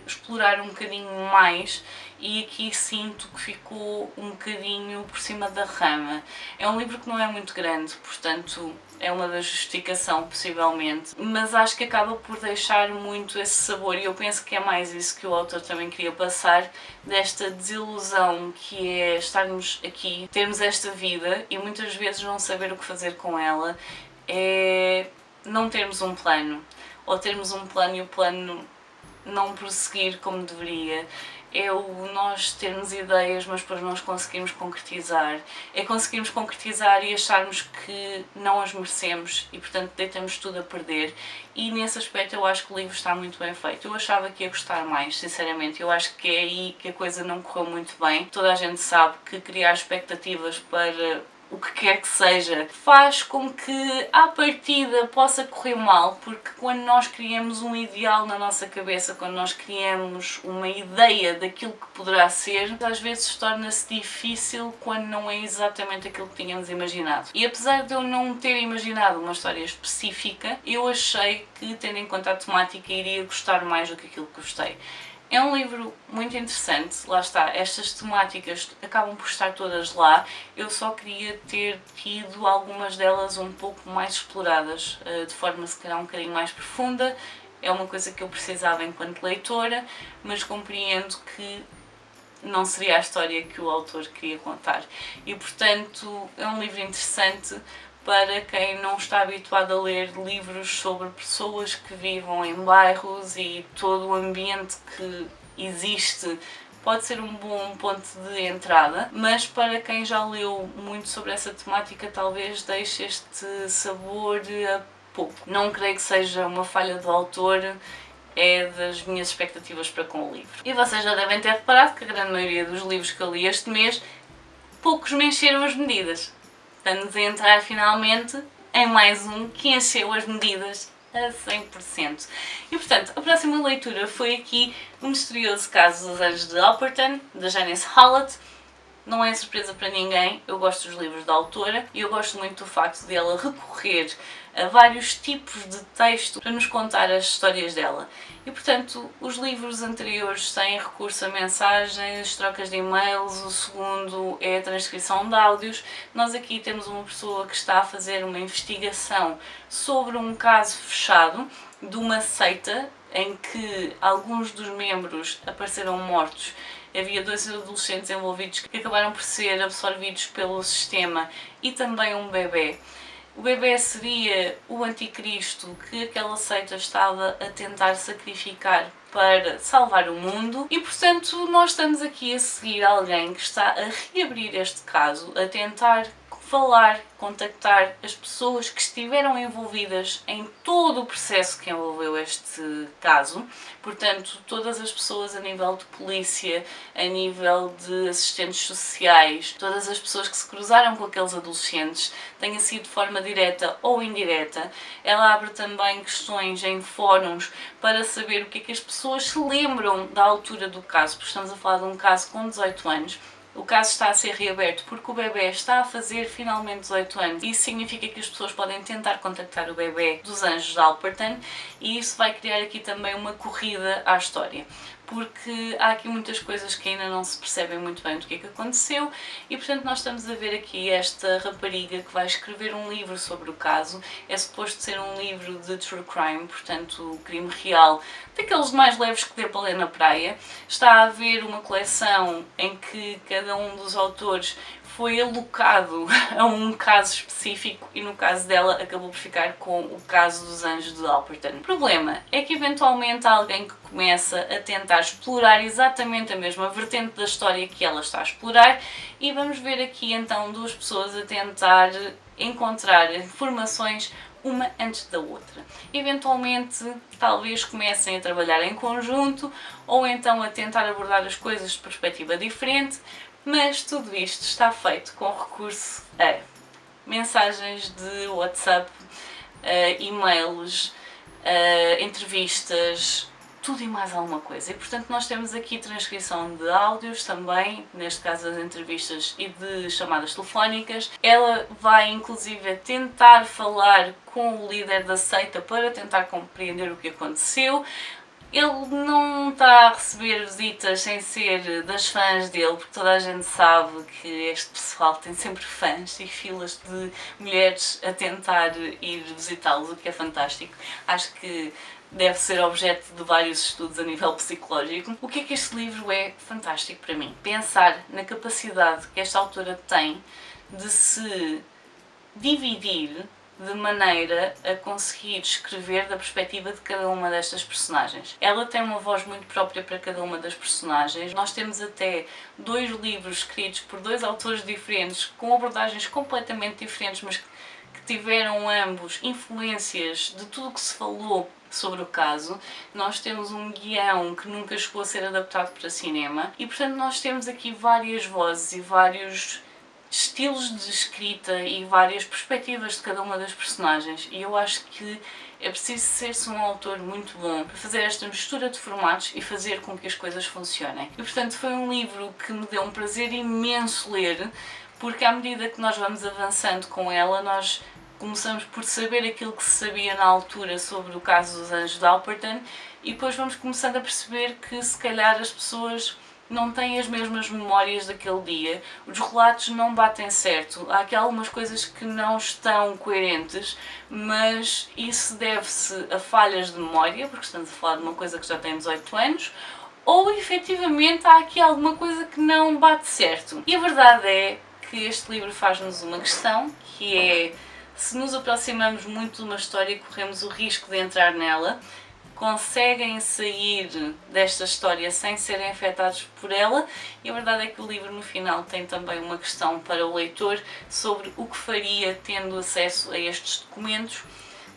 explorar um bocadinho mais e aqui sinto que ficou um bocadinho por cima da rama. É um livro que não é muito grande, portanto é uma da justificação possivelmente, mas acho que acaba por deixar muito esse sabor e eu penso que é mais isso que o autor também queria passar, desta desilusão que é estarmos aqui, termos esta vida e muitas vezes não saber o que fazer com ela, é não termos um plano, ou termos um plano e o plano não prosseguir como deveria. é o nós termos ideias, mas depois não as conseguirmos concretizar. É conseguirmos concretizar e acharmos que não as merecemos e, portanto, deitamos tudo a perder. E nesse aspecto eu acho que o livro está muito bem feito. Eu achava que ia gostar mais, sinceramente. Eu acho que é aí que a coisa não correu muito bem. Toda a gente sabe que criar expectativas para o que quer que seja, faz com que à partida possa correr mal, porque quando nós criamos um ideal na nossa cabeça, quando nós criamos uma ideia daquilo que poderá ser, às vezes torna-se difícil quando não é exatamente aquilo que tínhamos imaginado. E apesar de eu não ter imaginado uma história específica, eu achei que, tendo em conta a temática, iria gostar mais do que aquilo que gostei. É um livro muito interessante, lá está, estas temáticas acabam por estar todas lá, eu só queria ter tido algumas delas um pouco mais exploradas, de forma se calhar um bocadinho mais profunda. É uma coisa que eu precisava enquanto leitora, mas compreendo que não seria a história que o autor queria contar. E portanto é um livro interessante para quem não está habituado a ler livros sobre pessoas que vivam em bairros e todo o ambiente que existe. Pode ser um bom ponto de entrada, mas para quem já leu muito sobre essa temática, talvez deixe este sabor a pouco. Não creio que seja uma falha do autor, é das minhas expectativas para com o livro. E vocês já devem ter reparado que a grande maioria dos livros que eu li este mês, poucos me encheram as medidas. Estamos a entrar finalmente em mais um que encheu as medidas a 100%. E portanto, a próxima leitura foi aqui O Misterioso Caso dos Anjos de Alperton, da Janice Hallett. Não é surpresa para ninguém, eu gosto dos livros da autora e eu gosto muito do facto de ela recorrer a vários tipos de texto para nos contar as histórias dela. E portanto, os livros anteriores têm recurso a mensagens, trocas de e-mails, o segundo é a transcrição de áudios. Nós aqui temos uma pessoa que está a fazer uma investigação sobre um caso fechado de uma seita em que alguns dos membros apareceram mortos. Havia 2 adolescentes envolvidos que acabaram por ser absorvidos pelo sistema e também um bebê. O bebê seria o anticristo que aquela seita estava a tentar sacrificar para salvar o mundo e, portanto, nós estamos aqui a seguir alguém que está a reabrir este caso, a tentar falar, contactar as pessoas que estiveram envolvidas em todo o processo que envolveu este caso, portanto, todas as pessoas a nível de polícia, a nível de assistentes sociais, todas as pessoas que se cruzaram com aqueles adolescentes, tenha sido de forma direta ou indireta. Ela abre também questões em fóruns para saber o que é que as pessoas se lembram da altura do caso, porque estamos a falar de um caso com 18 anos. O caso está a ser reaberto porque o bebê está a fazer finalmente 18 anos. Isso significa que as pessoas podem tentar contactar o bebê dos Anjos de Alperton e isso vai criar aqui também uma corrida à história. Porque há aqui muitas coisas que ainda não se percebem muito bem do que é que aconteceu e, portanto, nós estamos a ver aqui esta rapariga que vai escrever um livro sobre o caso. É suposto ser um livro de true crime, portanto, crime real, daqueles mais leves que dê para ler na praia. Está a haver uma coleção em que cada um dos autores foi alocado a um caso específico e no caso dela acabou por ficar com o caso dos Anjos de Alperton. O problema é que eventualmente há alguém que começa a tentar explorar exatamente a mesma vertente da história que ela está a explorar e vamos ver aqui então 2 pessoas a tentar encontrar informações uma antes da outra. Eventualmente, talvez comecem a trabalhar em conjunto ou então a tentar abordar as coisas de perspectiva diferente, mas tudo isto está feito com recurso a mensagens de WhatsApp, e-mails, entrevistas, tudo e mais alguma coisa. E portanto nós temos aqui transcrição de áudios também, neste caso as entrevistas e de chamadas telefónicas. Ela vai inclusive tentar falar com o líder da seita para tentar compreender o que aconteceu. Ele não está a receber visitas sem ser das fãs dele, porque toda a gente sabe que este pessoal tem sempre fãs e filas de mulheres a tentar ir visitá-los, o que é fantástico. Acho que deve ser objeto de vários estudos a nível psicológico. O que é que este livro é fantástico para mim? Pensar na capacidade que esta autora tem de se dividir de maneira a conseguir escrever da perspectiva de cada uma destas personagens. Ela tem uma voz muito própria para cada uma das personagens. Nós temos até 2 livros escritos por 2 autores diferentes, com abordagens completamente diferentes, mas que tiveram ambos influências de tudo o que se falou sobre o caso. Nós temos um guião que nunca chegou a ser adaptado para cinema e, portanto, nós temos aqui várias vozes e vários estilos de escrita e várias perspectivas de cada uma das personagens, e eu acho que é preciso ser-se um autor muito bom para fazer esta mistura de formatos e fazer com que as coisas funcionem. E, portanto, foi um livro que me deu um prazer imenso ler, porque à medida que nós vamos avançando com ela, nós começamos por saber aquilo que se sabia na altura sobre o caso dos Anjos de Alperton, e depois vamos começando a perceber que se calhar as pessoas não têm as mesmas memórias daquele dia, os relatos não batem certo, há aqui algumas coisas que não estão coerentes, mas isso deve-se a falhas de memória, porque estamos a falar de uma coisa que já tem 18 anos, ou efetivamente há aqui alguma coisa que não bate certo. E a verdade é que este livro faz-nos uma questão, que é: se nos aproximamos muito de uma história e corremos o risco de entrar nela, conseguem sair desta história sem serem afetados por ela? E a verdade é que o livro no final tem também uma questão para o leitor sobre o que faria tendo acesso a estes documentos,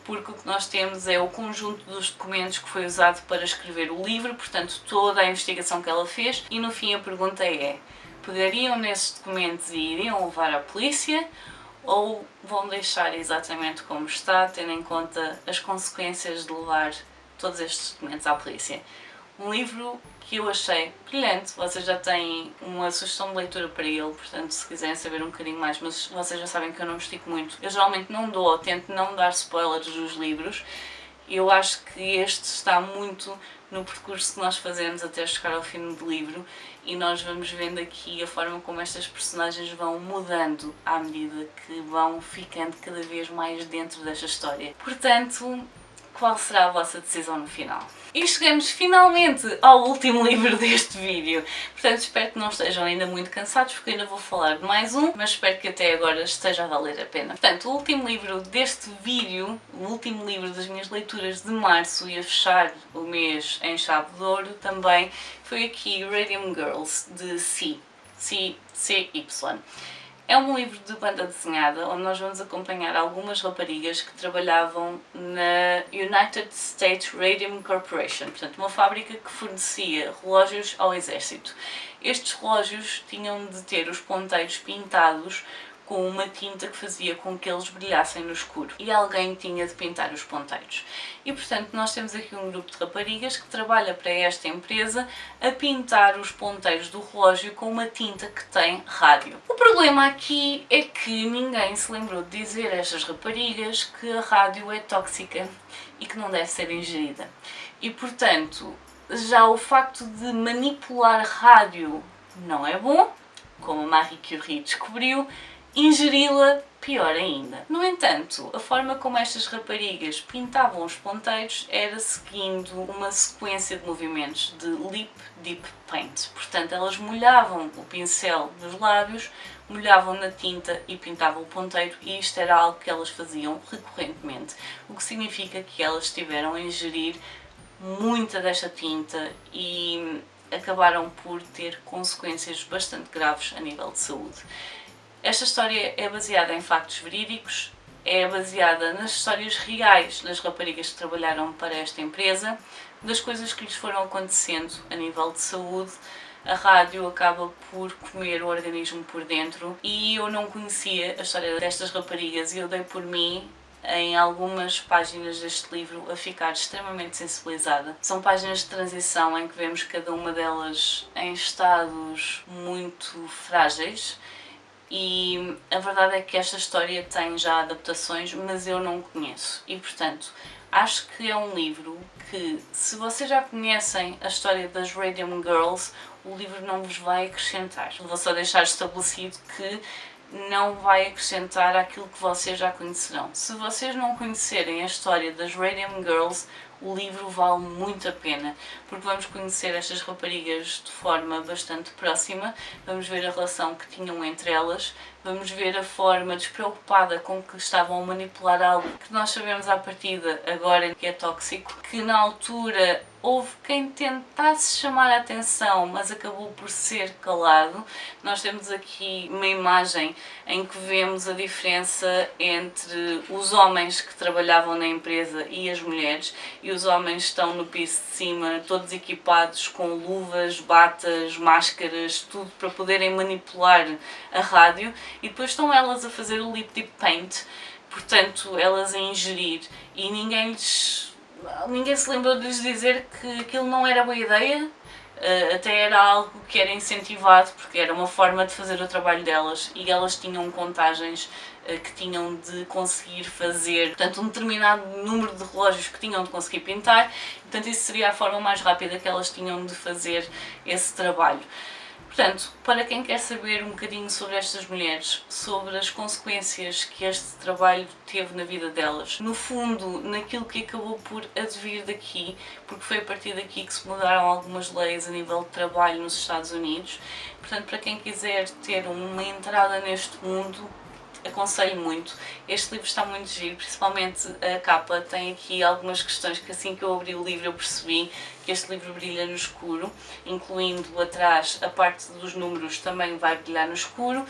porque o que nós temos é o conjunto dos documentos que foi usado para escrever o livro, portanto toda a investigação que ela fez, e no fim a pergunta é: pegariam nesses documentos e iriam levar à polícia, ou vão deixar exatamente como está, tendo em conta as consequências de levar todos estes documentos à polícia? Um livro que eu achei brilhante. Vocês já têm uma sugestão de leitura para ele, portanto, se quiserem saber um bocadinho mais, mas vocês já sabem que eu não me estico muito. Eu geralmente não dou, ou tento não dar spoilers dos livros. Eu acho que este está muito no percurso que nós fazemos até chegar ao fim do livro, e nós vamos vendo aqui a forma como estas personagens vão mudando à medida que vão ficando cada vez mais dentro desta história. Portanto, qual será a vossa decisão no final? E chegamos finalmente ao último livro deste vídeo. Portanto, espero que não estejam ainda muito cansados, porque ainda vou falar de mais um, mas espero que até agora esteja a valer a pena. Portanto, o último livro deste vídeo, o último livro das minhas leituras de março, e a fechar o mês em chave de ouro também, foi aqui Radium Girls, de CY. É um livro de banda desenhada, onde nós vamos acompanhar algumas raparigas que trabalhavam na United States Radium Corporation, portanto uma fábrica que fornecia relógios ao exército. Estes relógios tinham de ter os ponteiros pintados com uma tinta que fazia com que eles brilhassem no escuro, e alguém tinha de pintar os ponteiros. E portanto nós temos aqui um grupo de raparigas que trabalha para esta empresa a pintar os ponteiros do relógio com uma tinta que tem rádio. O problema aqui é que ninguém se lembrou de dizer a estas raparigas que a rádio é tóxica e que não deve ser ingerida. E portanto, já o facto de manipular rádio não é bom, como a Marie Curie descobriu. Ingeri-la, pior ainda. No entanto, a forma como estas raparigas pintavam os ponteiros era seguindo uma sequência de movimentos de Lip Deep Paint. Portanto, elas molhavam o pincel nos lábios, molhavam na tinta e pintavam o ponteiro, e isto era algo que elas faziam recorrentemente, o que significa que elas tiveram a ingerir muita desta tinta e acabaram por ter consequências bastante graves a nível de saúde. Esta história é baseada em factos verídicos, é baseada nas histórias reais das raparigas que trabalharam para esta empresa, das coisas que lhes foram acontecendo a nível de saúde. A rádio acaba por comer o organismo por dentro, e eu não conhecia a história destas raparigas e eu dei por mim, em algumas páginas deste livro, a ficar extremamente sensibilizada. São páginas de transição em que vemos cada uma delas em estados muito frágeis, e a verdade é que esta história tem já adaptações, mas eu não conheço, e portanto acho que é um livro que, se vocês já conhecem a história das Radium Girls, o livro não vos vai acrescentar. Vou só deixar estabelecido que não vai acrescentar aquilo que vocês já conhecerão. Se vocês não conhecerem a história das Radium Girls, o livro vale muito a pena, porque vamos conhecer estas raparigas de forma bastante próxima, vamos ver a relação que tinham entre elas, vamos ver a forma despreocupada com que estavam a manipular algo que nós sabemos à partida agora que é tóxico, que na altura houve quem tentasse chamar a atenção, mas acabou por ser calado. Nós temos aqui uma imagem em que vemos a diferença entre os homens que trabalhavam na empresa e as mulheres, e os homens estão no piso de cima, todos equipados com luvas, batas, máscaras, tudo para poderem manipular a rádio, e depois estão elas a fazer o lip deep paint, portanto elas a ingerir, e ninguém se lembrou de lhes dizer que aquilo não era boa ideia, até era algo que era incentivado, porque era uma forma de fazer o trabalho delas, e elas tinham contagens que tinham de conseguir fazer, portanto, um determinado número de relógios que tinham de conseguir pintar, portanto isso seria a forma mais rápida que elas tinham de fazer esse trabalho. Portanto, para quem quer saber um bocadinho sobre estas mulheres, sobre as consequências que este trabalho teve na vida delas, no fundo, naquilo que acabou por advir daqui, porque foi a partir daqui que se mudaram algumas leis a nível de trabalho nos Estados Unidos, portanto, para quem quiser ter uma entrada neste mundo, aconselho muito. Este livro está muito giro, principalmente a capa tem aqui algumas questões que assim que eu abri o livro eu percebi que este livro brilha no escuro, incluindo atrás a parte dos números também vai brilhar no escuro,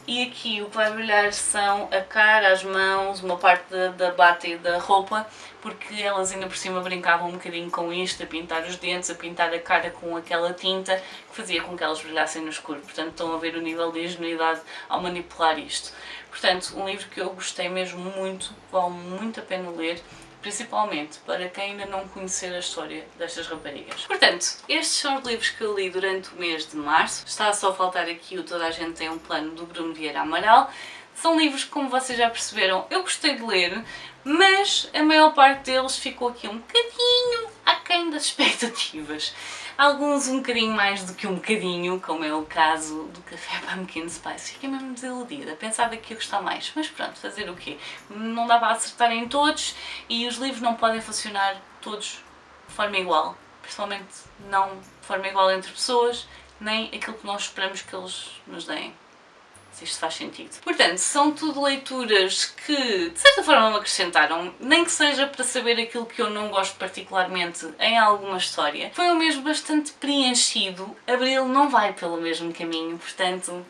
e aqui o que vai brilhar são a cara, as mãos, uma parte da bata e da roupa, porque elas ainda por cima brincavam um bocadinho com isto, a pintar os dentes, a pintar a cara com aquela tinta que fazia com que elas brilhassem no escuro. Portanto, estão a ver o nível de ingenuidade ao manipular isto. Portanto, um livro que eu gostei mesmo muito, vale muito a pena ler, principalmente para quem ainda não conhecer a história destas raparigas. Portanto, estes são os livros que eu li durante o mês de março. Está só a faltar aqui o Toda a Gente Tem um Plano, do Bruno Vieira Amaral. São livros que, como vocês já perceberam, eu gostei de ler, mas a maior parte deles ficou aqui um bocadinho aquém das expectativas. Alguns um bocadinho mais do que um bocadinho, como é o caso do Café Pumpkin Spice. Fiquei mesmo desiludida, pensava que ia gostar mais, mas pronto, fazer o quê? Não dá para acertar em todos e os livros não podem funcionar todos de forma igual, principalmente não de forma igual entre pessoas, nem aquilo que nós esperamos que eles nos deem. Se isto faz sentido. Portanto, são tudo leituras que, de certa forma, me acrescentaram, nem que seja para saber aquilo que eu não gosto particularmente em alguma história. Foi um mês bastante preenchido. Abril não vai pelo mesmo caminho, portanto,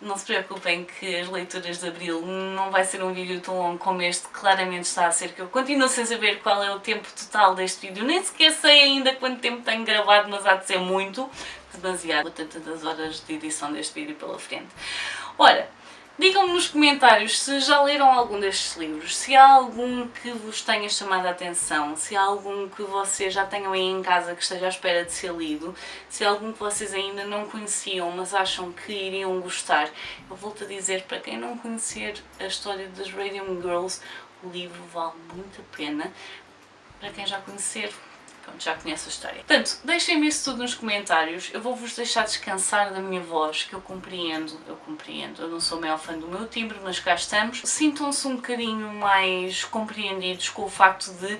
não se preocupem que as leituras de Abril não vai ser um vídeo tão longo como este, claramente está a ser, que eu continuo sem saber qual é o tempo total deste vídeo, nem sequer sei ainda quanto tempo tenho gravado, mas há de ser muito, demasiado, tantas horas de edição deste vídeo pela frente. Ora, digam-me nos comentários se já leram algum destes livros, se há algum que vos tenha chamado a atenção, se há algum que vocês já tenham aí em casa que esteja à espera de ser lido, se há algum que vocês ainda não conheciam mas acham que iriam gostar. Eu volto a dizer, para quem não conhecer a história das Radium Girls, o livro vale muito a pena. Para quem já conhecer, pronto, já conhece a história. Portanto, deixem-me isso tudo nos comentários, eu vou-vos deixar descansar da minha voz, que eu compreendo, eu não sou a maior fã do meu timbre, mas cá estamos. Sintam-se um bocadinho mais compreendidos com o facto de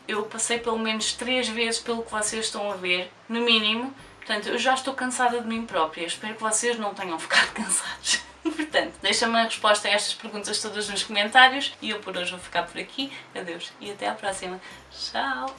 eu passei pelo menos 3 vezes pelo que vocês estão a ver, no mínimo, portanto, eu já estou cansada de mim própria, espero que vocês não tenham ficado cansados. Portanto, deixa-me a resposta a estas perguntas todas nos comentários e eu por hoje vou ficar por aqui. Adeus e até à próxima. Tchau!